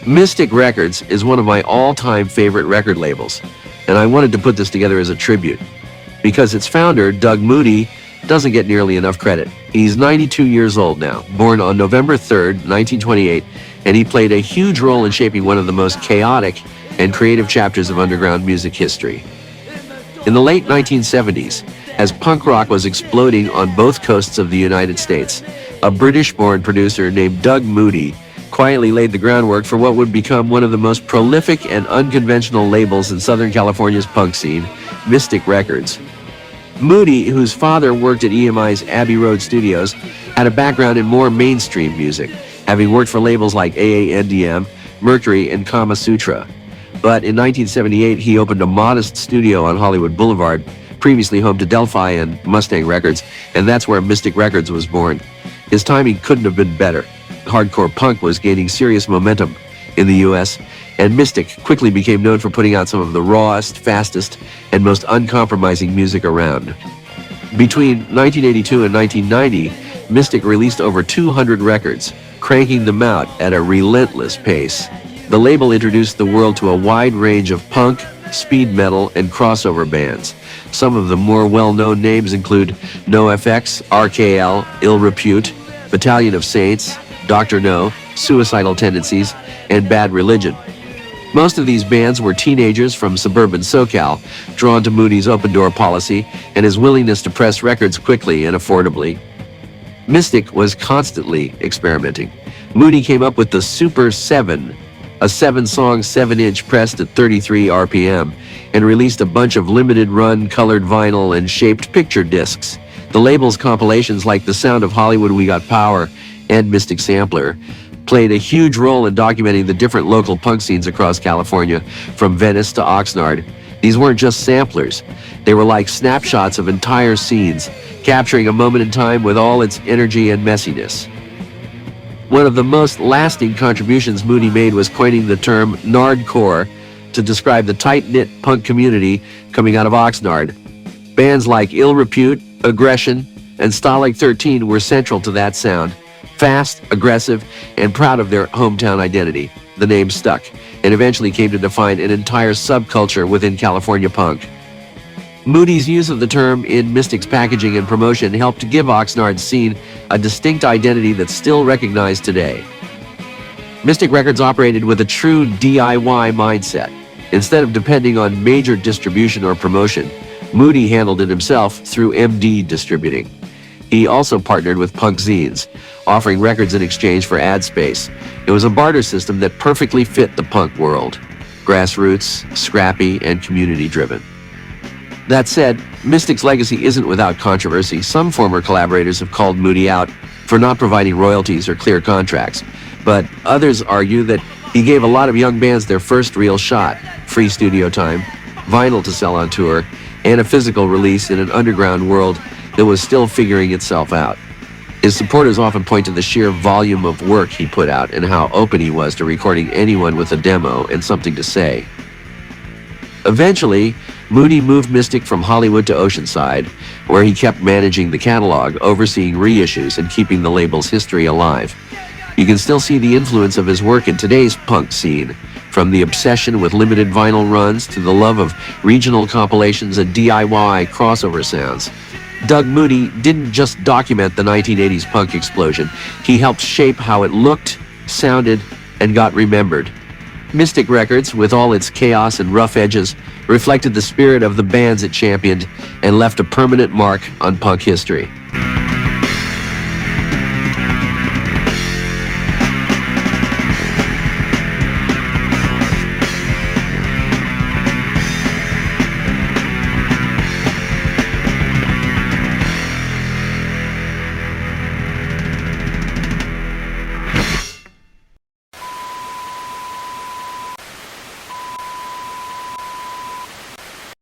Mystic Records is one of my all-time favorite record labels, and I wanted to put this together as a tribute, because its founder, Doug Moody, doesn't get nearly enough credit. He's 92 years old now, born on November 3rd, 1928, and he played a huge role in shaping one of the most chaotic and creative chapters of underground music history. In the late 1970s, as punk rock was exploding on both coasts of the United States, a British-born producer named Doug Moody quietly laid the groundwork for what would become one of the most prolific and unconventional labels in Southern California's punk scene, Mystic Records. Moody, whose father worked at EMI's Abbey Road Studios, had a background in more mainstream music, having worked for labels like AANDM, Mercury, and Kama Sutra. But in 1978, he opened a modest studio on Hollywood Boulevard, previously home to Delphi and Mustang Records, and that's where Mystic Records was born. His timing couldn't have been better. Hardcore punk was gaining serious momentum in the U.S., and Mystic quickly became known for putting out some of the rawest, fastest, and most uncompromising music around. Between 1982 and 1990, Mystic released over 200 records, cranking them out at a relentless pace. The label introduced the world to a wide range of punk, speed metal, and crossover bands. Some of the more well-known names include NoFX, RKL, Ill Repute, Battalion of Saints, Dr. No, Suicidal Tendencies, and Bad Religion. Most of these bands were teenagers from suburban SoCal, drawn to Moody's open-door policy and his willingness to press records quickly and affordably. Mystic was constantly experimenting. Moody came up with the Super 7, a 7-song, 7-inch pressed at 33 RPM, and released a bunch of limited-run colored vinyl and shaped picture discs. The label's compilations like The Sound of Hollywood, We Got Power, and Mystic Sampler played a huge role in documenting the different local punk scenes across California, from Venice to Oxnard. These weren't just samplers. They were like snapshots of entire scenes, capturing a moment in time with all its energy and messiness. One of the most lasting contributions Moody made was coining the term Nardcore to describe the tight-knit punk community coming out of Oxnard. Bands like Ill Repute, Aggression, and Stalag 13 were central to that sound. Fast, aggressive, and proud of their hometown identity. The name stuck, and eventually came to define an entire subculture within California punk. Moody's use of the term in Mystic's packaging and promotion helped to give Oxnard's scene a distinct identity that's still recognized today. Mystic Records operated with a true DIY mindset. Instead of depending on major distribution or promotion, Moody handled it himself through MD Distributing. He also partnered with punk zines, offering records in exchange for ad space. It was a barter system that perfectly fit the punk world. Grassroots, scrappy, and community-driven. That said, Mystic's legacy isn't without controversy. Some former collaborators have called Moody out for not providing royalties or clear contracts, but others argue that he gave a lot of young bands their first real shot: free studio time, vinyl to sell on tour, and a physical release in an underground world that was still figuring itself out. His supporters often point to the sheer volume of work he put out and how open he was to recording anyone with a demo and something to say. Eventually, Moody moved Mystic from Hollywood to Oceanside, where he kept managing the catalog, overseeing reissues, and keeping the label's history alive. You can still see the influence of his work in today's punk scene, from the obsession with limited vinyl runs to the love of regional compilations and DIY crossover sounds. Doug Moody didn't just document the 1980s punk explosion. He helped shape how it looked, sounded, and got remembered. Mystic Records, with all its chaos and rough edges, reflected the spirit of the bands it championed and left a permanent mark on punk history.